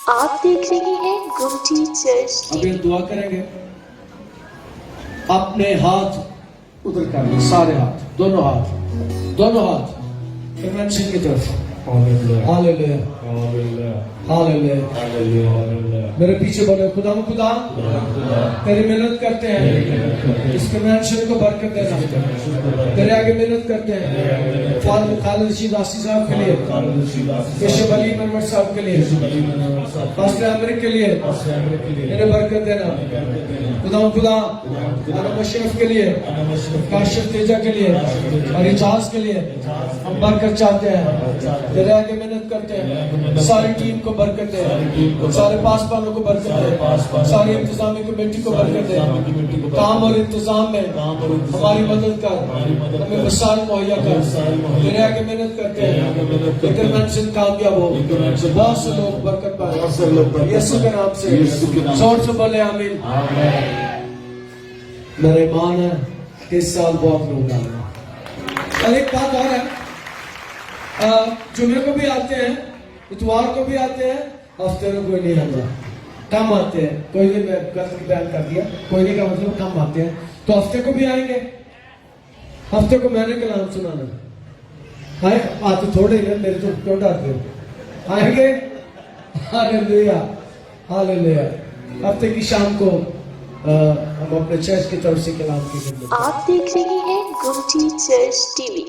آپ دیکھ رہے ہیں گمٹی چرچ اب یہ دعا کریں گے. اپنے ہاتھ ادھر کر لیں, سارے ہاتھ, دونوں ہاتھ کنونشن کی طرف. ہاللیلویا ہاللیلویا. میرے پیچھے بولے خدا تیری محنت کرتے ہیں, اس کنونشن کو برکت دینا. تیرے آگے محنت کرتے ہیں خالد رشید آسی صاحب کے لیے, کیشو علی منور صاحب کے لیے, پاسٹر امرک کے لیے انہیں برکت دینا. خدا علم اشرف کے لیے, کاشف تیجا کے لیے اور اجاز کے لیے ہم برکت چاہتے ہیں. تیرے آگے محنت کرتے ہیں, ساری ٹیم کو برکت دے, سارے پاسبانوں کو برکت دے, ساری انتظامی کمیٹی کو برکت دے. کام اور انتظام میں ہماری مدد کر, ہمیں وسائل مہیا کر. تیرے آگے محنت کرتے ہیں, کنونشن کامیاب ہو, بہت سے لوگ برکت پائے یسوع کے نام سے. زور سے بولے آمین. میرا ایمان ہے کہ اس سال بہت لوگ آئیں. اور ایک بات اور ہے, جمعے کو بھی آتے ہیں, اتوار کو بھی آتے ہیں, ہفتے کو کوئی نہیں آتا. کم آتے ہیں, کوئی نہیں, میں غلط بیان کر دیا, کوئی نہیں کا مطلب کم آتے ہیں. تو ہفتے کو بھی آئیں گے, ہفتے کو میں نے کلام سنانا ہے. آتے تھوڑے ہیں, میرے تو کیوں ڈرتے ہو, آئیں گے. ہاللیلویا ہاللیلویا. ہفتے کی شام کو ہم اپنے چرچ کی طرف سے کلام کی خدمت. آپ دیکھ رہے ہیں گمٹی چرچ ٹی وی.